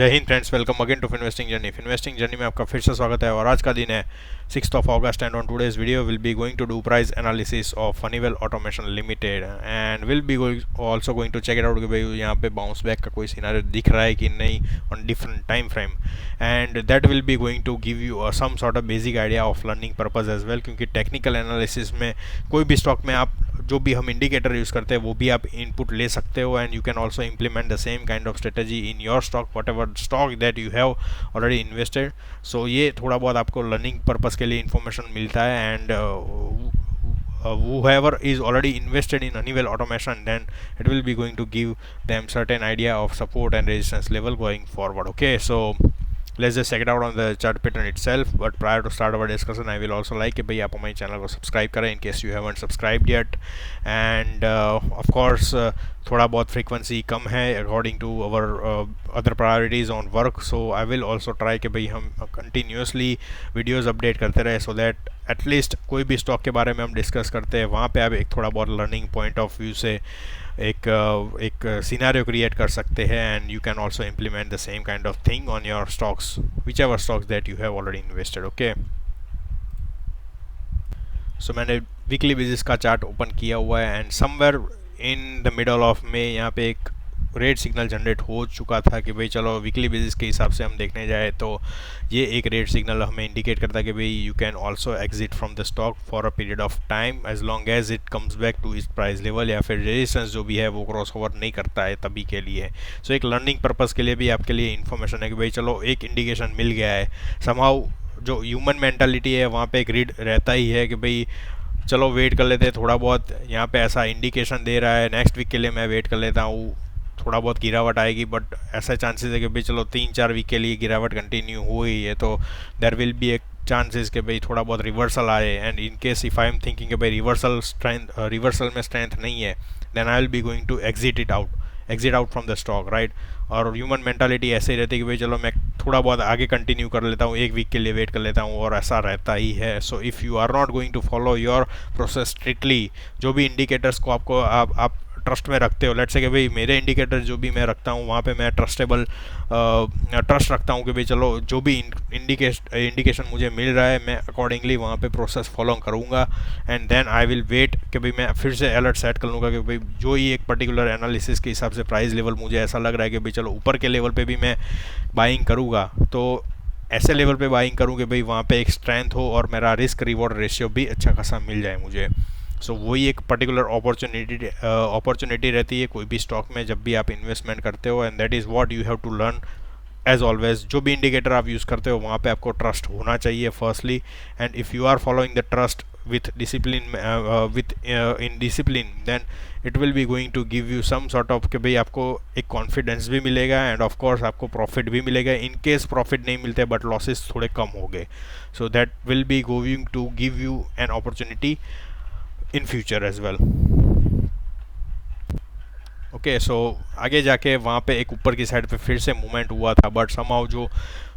जय हिंद friends, welcome again to investing journey. Investing journey में आपका फिर से स्वागत है और आज का दिन है 6th August and on today's video will be going to do price analysis of Honeywell Automation Limited and will be also going to check it out कि भाई यहाँ पे बाउंस बैक का कोई सिनारियो दिख रहा है कि नहीं on different time frame, and that will be going to give you some sort of basic idea of learning purpose as well. क्योंकि टेक्निकल एनालिसिस में कोई भी स्टॉक में आप जो भी हम इंडिकेटर यूज़ करते हैं वो भी आप इनपुट ले सकते हो and you can also implement the same kind of strategy in your stock whatever stock that you have already invested. So ये थोड़ा बहुत आपको लर्निंग पर्पज़ के लिए इन्फॉर्मेशन मिलता है and whoever is already invested in Honeywell automation, then it will be going to give them certain idea of support and resistance level going forward. Okay, so let's just check it out on the chart pattern itself, but prior to start our discussion I will also like कि भाई आप हमारे channel को subscribe करें in case you haven't subscribed yet, and of course थोड़ा बहुत frequency कम है according to our other priorities on work, so I will also try कि भाई हम कंटिन्यूसली वीडियोज़ अपडेट करते रहे सो दैट एटलीस्ट कोई भी स्टॉक के बारे में हम डिस्कस करते हैं वहाँ पे आप एक थोड़ा बहुत लर्निंग पॉइंट ऑफ व्यू से एक सिनेरियो क्रिएट कर सकते हैं and you can also implement the same kind of thing on your stocks whichever stocks that you have already invested. Okay, so मैंने वीकली बेसिस का chart open किया हुआ है and somewhere in the middle of में यहाँ पे एक red signal generate हो चुका था कि भाई चलो वीकली बेसिस के हिसाब से हम देखने जाए तो ये एक रेड सिग्नल हमें इंडिकेट करता है कि भाई you can also exit from the stock for a period of time as long as it comes back to इस प्राइस लेवल या फिर रेजिस्टेंस जो भी है वो क्रॉस ओवर नहीं करता है तभी के लिए। सो एक लर्निंग पर्पज़ के लिए भी आपके लिए इन्फॉर्मेशन है कि भाई चलो एक इंडिकेशन मिल गया है। समहाउ जो ह्यूमन मेंटालिटी है वहाँ पे एक रीड रहता ही है कि भाई चलो वेट कर लेते हैं, थोड़ा बहुत यहाँ पे ऐसा इंडिकेशन दे रहा है, नेक्स्ट वीक के लिए मैं वेट कर लेता हूँ, थोड़ा बहुत गिरावट आएगी, बट ऐसा चांसेस है कि भाई चलो 3-4 वीक के लिए गिरावट कंटिन्यू हो गई है तो देयर विल बी एक चांसेस कि भाई थोड़ा बहुत रिवर्सल आए and in case if I am thinking कि भाई रिवर्सल में स्ट्रेंथ नहीं है then I will be going to exit out from the stock, right. और ह्यूमन मेंटालिटी ऐसे ही रहती है कि भाई चलो मैं थोड़ा बहुत आगे कंटिन्यू कर लेता हूँ, एक वीक के लिए वेट कर लेता हूँ और ऐसा रहता ही है। So if you are not going to follow your process strictly, जो भी इंडिकेटर्स को आपको आप ट्रस्ट में रखते हो, लेट्स से कि भाई मेरे इंडिकेटर जो भी मैं रखता हूँ वहाँ पे मैं ट्रस्ट रखता हूँ कि भाई चलो जो भी इंडिकेशन मुझे मिल रहा है मैं अकॉर्डिंगली वहाँ पे प्रोसेस फॉलो करूँगा and then I will wait कि भाई मैं फिर से अलर्ट सेट कर लूँगा कि भाई जो ही एक पर्टिकुलर एनालिसिस के हिसाब से प्राइस लेवल मुझे ऐसा लग रहा है कि भाई चलो ऊपर के लेवल पे भी मैं बाइंग करूँगा तो ऐसे लेवल पे बाइंग करूँ कि भाई वहाँ पे एक स्ट्रेंथ हो और मेरा रिस्क रिवॉर्ड रेशियो भी अच्छा खासा मिल जाए मुझे। सो वही एक पर्टिकुलर अपॉर्चुनिटी रहती है कोई भी स्टॉक में जब भी आप इन्वेस्टमेंट करते हो and that is what you have to learn as always. जो भी इंडिकेटर आप यूज़ करते हो वहाँ पे आपको ट्रस्ट होना चाहिए firstly, and if you are following the trust with discipline in discipline then it will be going to give you some sort of कि भाई आपको एक कॉन्फिडेंस भी मिलेगा एंड ऑफ कोर्स आपको प्रॉफिट भी मिलेगा इन केस प्रॉफिट नहीं मिलते बट लॉसेस थोड़े कम हो गए। So that will be going to give you an opportunity in future as well. Okay, so आगे जाके वहाँ पे एक ऊपर की साइड पे फिर से मूवमेंट हुआ था बट समहाउ जो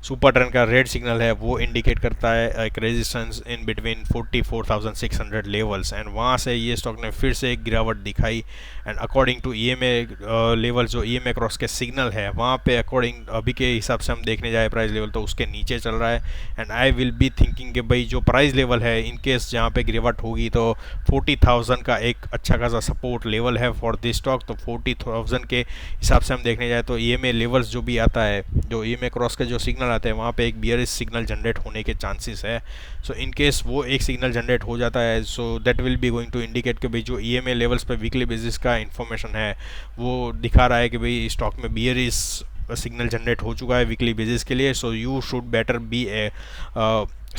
सुपर ट्रेंड का रेड सिग्नल है वो इंडिकेट करता है एक resistance in between 44,600 levels and वहाँ से ये स्टॉक ने फिर से एक गिरावट दिखाई and according to EMA level जो EMA क्रॉस के सिग्नल है वहाँ पे अकॉर्डिंग अभी के हिसाब से हम देखने जाए प्राइस लेवल तो उसके नीचे चल रहा है and I will be thinking कि भाई जो प्राइस लेवल है इन केस जहाँ पे गिरावट होगी तो 40,000 का एक अच्छा खासा सपोर्ट लेवल है फॉर दिस स्टॉक। तो 40,000 के हिसाब से हम देखने जाए तो EMA लेवल्स जो भी आता है, जो EMA क्रॉस के जो सिग्नल आते हैं वहाँ पे एक बियरिश सिग्नल जनरेट होने के चांसेस है। सो इन केस वो एक सिग्नल जनरेट हो जाता है so that will be going to indicate कि भाई जो EMA लेवल्स पे वीकली बेसिस का इन्फॉर्मेशन है वो दिखा रहा है कि भाई स्टॉक में बियरिश सिग्नल जनरेट हो चुका है वीकली बेसिस के लिए। So you should better be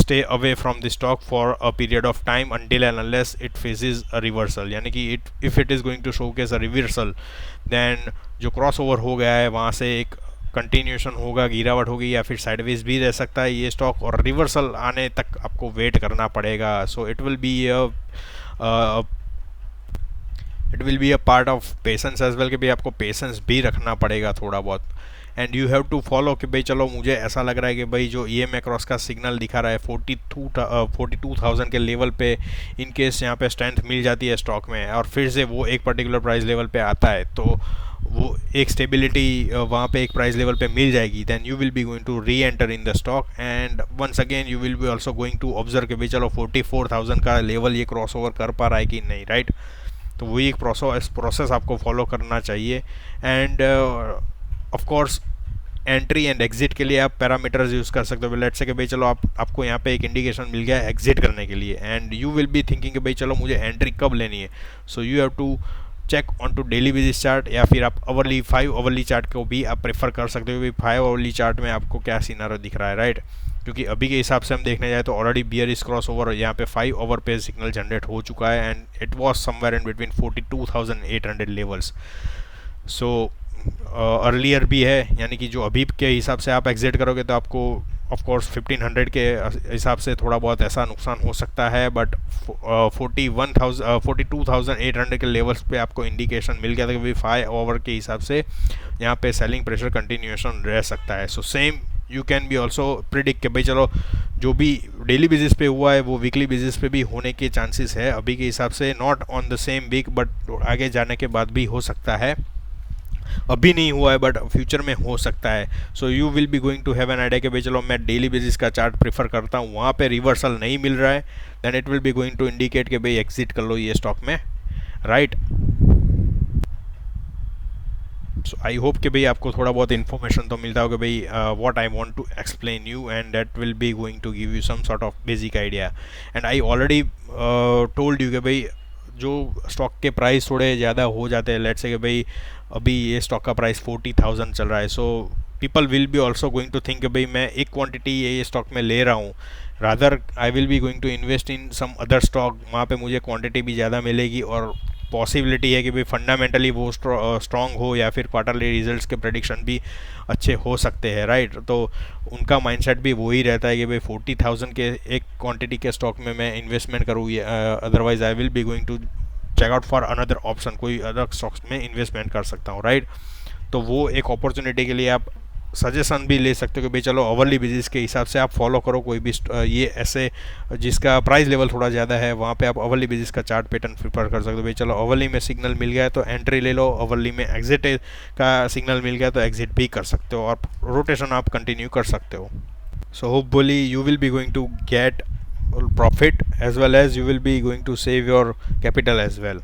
stay away from the stock for a period of time until and unless it faces a reversal, यानी कि if it is going to showcase a reversal then जो cross over हो गया है वहाँ से एक continuation होगा, गिरावट होगी या फिर साइडवेज भी रह सकता है ये स्टॉक और रिवर्सल आने तक आपको वेट करना पड़ेगा। So it will be a part of patience as well कि भाई आपको पेशेंस भी रखना पड़ेगा थोड़ा बहुत and you have to follow कि भाई चलो मुझे ऐसा लग रहा है कि भाई जो EMA क्रॉस का सिग्नल दिखा रहा है 42,000 के लेवल पे इन केस यहाँ पे स्ट्रेंथ मिल जाती है स्टॉक में और फिर से वो एक पर्टिकुलर प्राइस लेवल पे आता है तो वो एक स्टेबिलिटी वहाँ पे एक प्राइस लेवल पे मिल जाएगी, then you will be going to री enter in the stock and once again you will be also going to observe कि भाई चलो 44,000 का लेवल ये क्रॉस ओवर कर पा रहा है कि नहीं, राइट। तो वही एक प्रोसेस आपको फॉलो करना चाहिए। And of course entry and exit के लिए आप पैरामीटर्स यूज़ कर सकते हो। लेट्स से कि भाई चलो आपको यहाँ पे एक इंडिकेशन मिल गया है एग्जिट करने के लिए, and you will be thinking कि भाई चलो मुझे एंट्री कब लेनी है। So you have to check on to daily basis chart, या फिर आप अवरली 5 अवरली चार्ट को भी आप प्रेफर कर सकते हो। भाई 5 अवरली चार्ट में आपको क्या सिनारियो दिख रहा है, राइट। क्योंकि अभी के हिसाब से हम देखने जाए तो ऑलरेडी बियरिश क्रॉस ओवर यहाँ पे 5 ओवर पे सिग्नल जनरेट हो चुका है and it was somewhere in between 42,800 levels. So earlier भी है, यानी कि जो अभी के हिसाब से आप एग्जिट करोगे तो आपको ऑफ कोर्स 1500 के हिसाब से थोड़ा बहुत ऐसा नुकसान हो सकता है, बट 42,800 के लेवल्स पे आपको इंडिकेशन मिल गया था कि भाई 5 ओवर के हिसाब से यहाँ पे सेलिंग प्रेशर कंटिन्यूएशन रह सकता है। So same you can be also predict कि भाई चलो जो भी डेली बेसिस पे हुआ है वो वीकली बेसिस पे भी होने के चांसेस है अभी के हिसाब से, not on the same week but आगे जाने के बाद भी हो सकता है। अभी नहीं हुआ है बट फ्यूचर में हो सकता है। So you will be going to have an idea कि भाई चलो मैं डेली बेसिस का चार्ट प्रेफर करता हूँ, वहाँ पे रिवर्सल नहीं मिल रहा है, then it will be going to indicate कि भाई एग्जिट कर लो ये स्टॉक में, राइट। सो आई होप कि भाई आपको थोड़ा बहुत इन्फॉर्मेशन तो मिलता होगा भाई what I want to explain you, and that will be going to give you some sort of basic idea. And I already told you कि भाई जो स्टॉक के प्राइस थोड़े ज़्यादा हो जाते हैं, लेट्स से कि भाई अभी ये स्टॉक का प्राइस 40,000 चल रहा है, so people will be also going to think कि भाई मैं एक क्वांटिटी ये स्टॉक में ले रहा हूँ, rather I will be going to invest in some other stock, वहाँ पे मुझे क्वांटिटी भी ज़्यादा मिलेगी और पॉसिबिलिटी है कि भाई फंडामेंटली वो स्ट्रॉन्ग हो या फिर क्वार्टरली रिजल्ट्स के प्रेडिक्शन भी अच्छे हो सकते हैं, राइट। तो उनका माइंडसेट भी वही रहता है कि भाई 40,000 के एक क्वांटिटी के स्टॉक में मैं इन्वेस्टमेंट करूँ, otherwise I will be going to check out for another option, कोई अदर स्टॉक्स में इन्वेस्टमेंट कर सकता हूँ, राइट। तो वो एक अपॉर्चुनिटी के लिए आप सजेशन भी ले सकते हो कि भाई चलो अवरली बेसिस के हिसाब से आप फॉलो करो कोई भी ये ऐसे जिसका प्राइस लेवल थोड़ा ज़्यादा है, वहाँ पे आप अवरली बेसिस का चार्ट पैटर्न प्रिफर कर सकते हो। भाई चलो अवरली में सिग्नल मिल गया तो एंट्री ले लो, अवरली में एग्जिट का सिग्नल मिल गया तो एग्जिट भी कर सकते हो और रोटेशन आप कंटिन्यू कर सकते हो। So hopefully you will be going to get profit as well as you will be going to save your capital as well.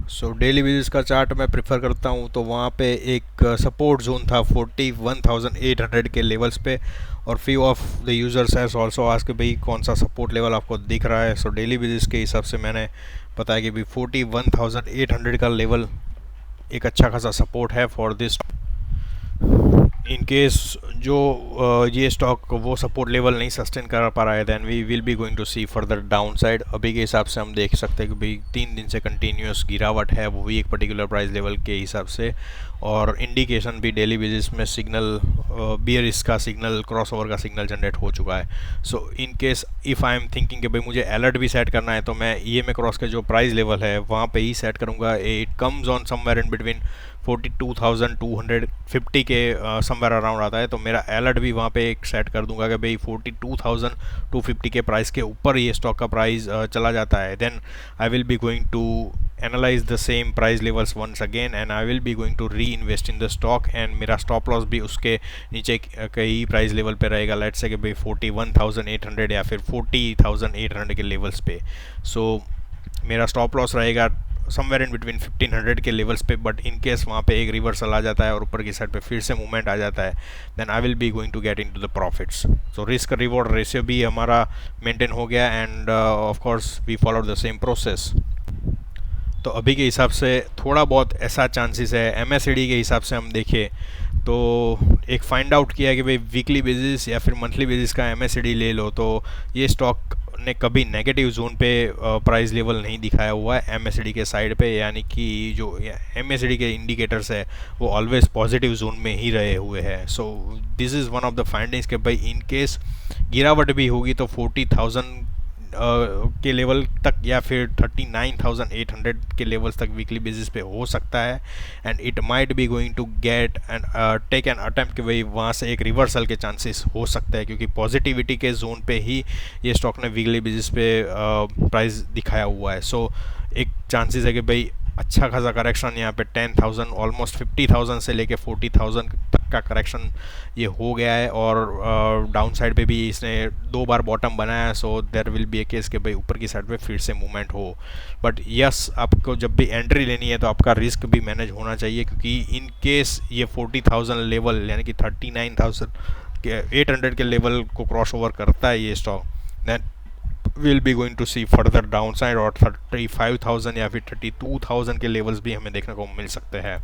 So daily basis का चार्ट मैं प्रेफर करता हूँ तो वहाँ पे एक सपोर्ट जोन था 41,800 के लेवल्स पे, और few of the users has also asked भाई कौन सा सपोर्ट लेवल आपको दिख रहा है। सो डेली बेसिस के हिसाब से मैंने बताया कि भाई 41,800 का लेवल एक अच्छा खासा सपोर्ट है फॉर दिस। इन केस जो ये स्टॉक वो सपोर्ट लेवल नहीं सस्टेन कर पा रहा है, then we will be going to see further down side. अभी के हिसाब से हम देख सकते हैं कि भाई 3 दिन से कंटिन्यूस गिरावट है, वो भी एक पर्टिकुलर प्राइस लेवल के हिसाब से, और इंडिकेशन भी डेली बेसिस में सिग्नल बियरिश का सिग्नल, क्रॉसओवर का सिग्नल जनरेट हो चुका है। So in case if I am thinking कि भाई मुझे अलर्ट भी सेट करना है तो मैं EMA क्रॉस के जो प्राइस लेवल है वहाँ पे ही सेट करूँगा। It comes on somewhere in between 42,250 के समवेयर अराउंड आता है, तो मेरा अलर्ट भी वहाँ पे एक सेट कर दूंगा कि भाई 42,250 के प्राइस के ऊपर ये स्टॉक का प्राइस चला जाता है, then I will be going to analyse the same price levels once again and I will be going to reinvest in the stock, and मेरा स्टॉप लॉस भी उसके नीचे कई प्राइस लेवल पे रहेगा, लेट्स से कि भाई 41,800 या फिर 40,800 के लेवल्स पे। सो मेरा स्टॉप लॉस रहेगा समवेयर इन बिटवीन 1500 के लेवल्स पे, बट इन केस वहाँ पे एक रिवर्सल आ जाता है और ऊपर की साइड पे फिर से मूवमेंट आ जाता है, then I will be going to get into the profits. So risk reward ratio भी हमारा मेंटेन हो गया and of course we follow the same process. तो अभी के हिसाब से थोड़ा बहुत ऐसा चांसेस है, MACD के हिसाब से हम देखें तो एक फाइंड आउट किया कि भाई वीकली बेसिस या फिर मंथली बेसिस का MACD ले लो तो ये स्टॉक ने कभी नेगेटिव जोन पे प्राइस लेवल नहीं दिखाया हुआ है MACD के साइड पे, यानी कि जो MACD के इंडिकेटर्स है वो ऑलवेज पॉजिटिव जोन में ही रहे हुए हैं। So this is one of the findings कि भाई इन केस गिरावट भी होगी तो 40,000 के लेवल तक या फिर 39,800 के लेवल्स तक वीकली बेसिस पे हो सकता है, and it might be going to get and take an attempt कि भाई वहाँ से एक रिवर्सल के चांसेस हो सकता है, क्योंकि पॉजिटिविटी के जोन पे ही ये स्टॉक ने वीकली बेसिस पे प्राइस दिखाया हुआ है। सो एक चांसेस है कि भाई अच्छा खासा करेक्शन यहाँ पे 10,000 ऑलमोस्ट 50,000 से लेके 40,000 तक का करेक्शन ये हो गया है, और डाउन साइड पे भी इसने 2 बार बॉटम बनाया है, so there will be a case कि भाई ऊपर की साइड पे फिर से मूवमेंट हो। बट यस, आपको जब भी एंट्री लेनी है तो आपका रिस्क भी मैनेज होना चाहिए, क्योंकि इन केस ये 40,000 लेवल यानी कि 39,000 के 800 के लेवल को क्रॉस ओवर करता है ये stock, then will be going to see further down side, और 35,000 या फिर 32,000 के लेवल्स भी हमें देखने को मिल सकते हैं।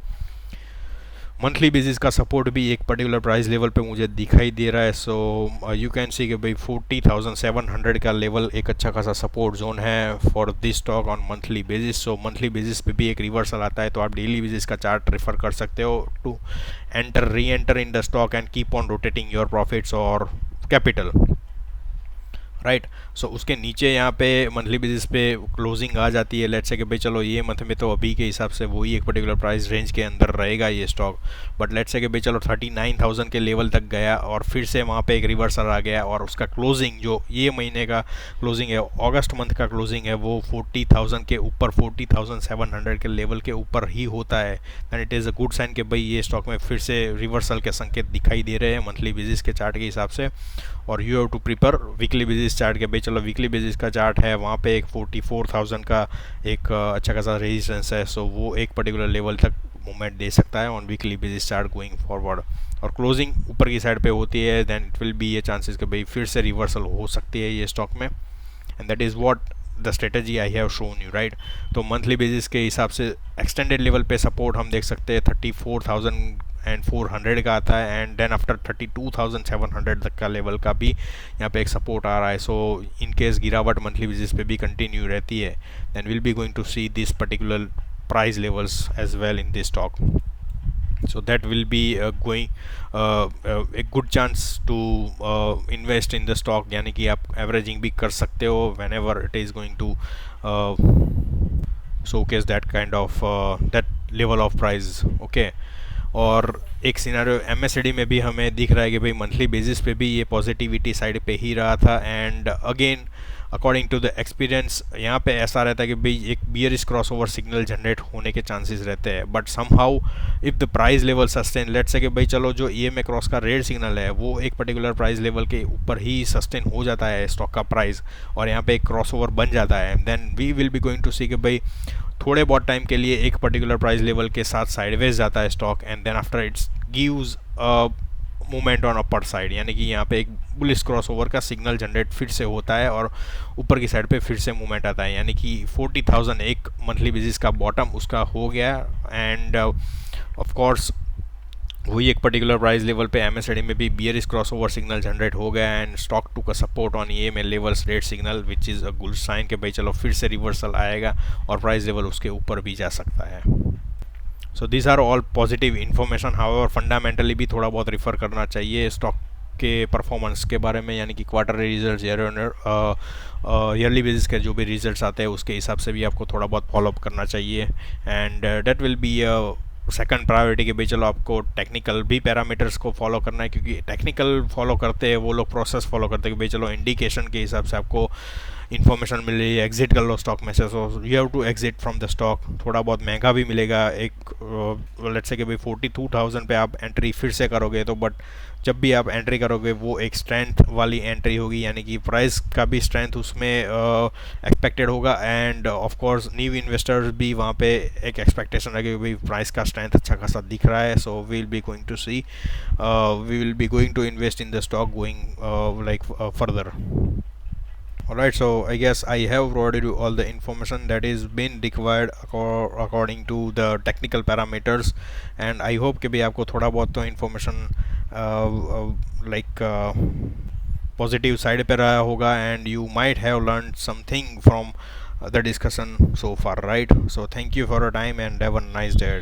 मंथली बेसिस का सपोर्ट भी एक पर्टिकुलर प्राइस लेवल पे मुझे दिखाई दे रहा है, सो यू कैन सी कि भाई 40,700 का लेवल एक अच्छा खासा सपोर्ट जोन है for this stock on monthly basis. So monthly basis पे भी एक रिवर्सल आता है तो आप डेली बेसिस का चार्ट रेफर कर सकते हो टू री enter in the stock and keep on rotating your profits और कैपिटल, राइट। सो उसके नीचे यहाँ पे मंथली बेसिस पे क्लोजिंग आ जाती है, लेट्स से कि भाई चलो ये मंथ में तो अभी के हिसाब से वही एक पर्टिकुलर प्राइस रेंज के अंदर रहेगा ये स्टॉक, बट लेट्स से कि भाई चलो 39,000 के लेवल तक गया और फिर से वहाँ पे एक रिवर्सल आ गया, और उसका क्लोजिंग जो ये महीने का क्लोजिंग है, अगस्त मंथ का क्लोजिंग है, वो 40,000 के ऊपर 40,700 के लेवल के ऊपर ही होता है, then it is a good sign कि भाई ये स्टॉक में फिर से रिवर्सल के संकेत दिखाई दे रहे हैं मंथली बेसिस के चार्ट के हिसाब से। और you have to prepare weekly basis chart के, भाई चलो वीकली बेसिस का चार्ट है, वहाँ पे एक 44,000 का एक अच्छा खासा रेजिस्टेंस है, सो वो एक पर्टिकुलर लेवल तक मूवमेंट दे सकता है on weekly basis chart going forward, और क्लोजिंग ऊपर की साइड पे होती है, देन इट विल बी ये चांसेस कि भाई फिर से रिवर्सल हो सकती है ये स्टॉक में, and that is what the strategy I have shown you, right. तो मंथली बेसिस के हिसाब से एक्सटेंडेड लेवल पे सपोर्ट हम देख सकते हैं 34,400 का आता है, एंड देन आफ्टर 32,700 तक का लेवल का भी यहाँ पे एक सपोर्ट आ रहा है। सो इन केस गिरावट मंथली बेसिस पे भी कंटिन्यू रहती है, then will be going to see this particular price levels as well in this stock, so that will be going a good chance to invest in the stock, यानी कि आप averaging भी कर सकते हो whenever it is going to showcase that kind of that level of price, okay। और एक scenario MSCD में भी हमें दिख रहा है कि भाई मंथली बेसिस पे भी ये पॉजिटिविटी साइड पे ही रहा था, and again according to the experience यहाँ पे ऐसा रहता है कि भाई एक बियरिश क्रॉसओवर सिग्नल जनरेट होने के चांसेस रहते हैं, but somehow if the price level sustain, let's say कि भाई चलो जो ईएमए क्रॉस का रेड सिग्नल है वो एक पर्टिकुलर प्राइस लेवल के ऊपर ही सस्टेन हो जाता है स्टॉक का प्राइस, और यहाँ पे एक क्रॉसओवर बन जाता है, then we will be going to see कि भाई थोड़े बहुत टाइम के लिए एक पर्टिकुलर प्राइस लेवल के साथ साइडवेज जाता है stock, and then after it's gives a movement on upper side, यानी कि यहाँ पे एक बुलिश क्रॉस ओवर का सिग्नल जनरेट फिर से होता है और ऊपर की साइड पे फिर से मूवमेंट आता है, यानी कि 40,000 एक मंथली बेसिस का बॉटम उसका हो गया, एंड ऑफ कोर्स वही एक पर्टिकुलर प्राइस लेवल पे एमएससीडी में भी bearish cross over signal generate हो गया, एंड स्टॉक टू का support on EMA levels rate signal which is a good sign कि भाई चलो फिर से रिवर्सल आएगा और प्राइस लेवल उसके ऊपर भी जा सकता है। So this are all positive information, however fundamentally भी थोड़ा बहुत रिफ़र करना चाहिए स्टॉक के परफॉर्मेंस के बारे में, यानी कि क्वार्टरली रिजल्ट्स ईयरली बेसिस के जो भी रिजल्ट्स आते हैं उसके हिसाब से भी आपको थोड़ा बहुत फॉलोअप करना चाहिए, and that will B second priority कि भाई चलो आपको टेक्निकल भी पैरामीटर्स को फॉलो करना है, क्योंकि टेक्निकल फॉलो करते हैं वो लोग प्रोसेस फॉलो करते हैं कि भाई चलो इंडिकेशन के हिसाब से आपको इन्फॉर्मेशन मिल रही है, एग्जिट कर लो स्टॉक में से, so you have to exit from the stock. थोड़ा बहुत महंगा भी मिलेगा, एक लेट्स से कि भाई 42,000 पे आप एंट्री फिर से करोगे, तो बट जब भी आप एंट्री करोगे वो एक स्ट्रेंथ वाली एंट्री होगी, यानी कि प्राइस का भी स्ट्रेंथ उसमें एक्सपेक्टेड होगा, and of course new investors भी वहाँ पे एक एक्सपेक्टेशन रहेगी भाई प्राइस का स्ट्रेंथ अच्छा खासा दिख रहा है, so we will be going to see we will be going to invest in the stock going like further. Alright, so I guess I have provided you all the information that is been required according to the technical parameters, and I hope कि भी आपको थोड़ा बहुत तो information like positive side पे रहा होगा, and you might have learned something from the discussion so far, right? So thank you for your time and have a nice day.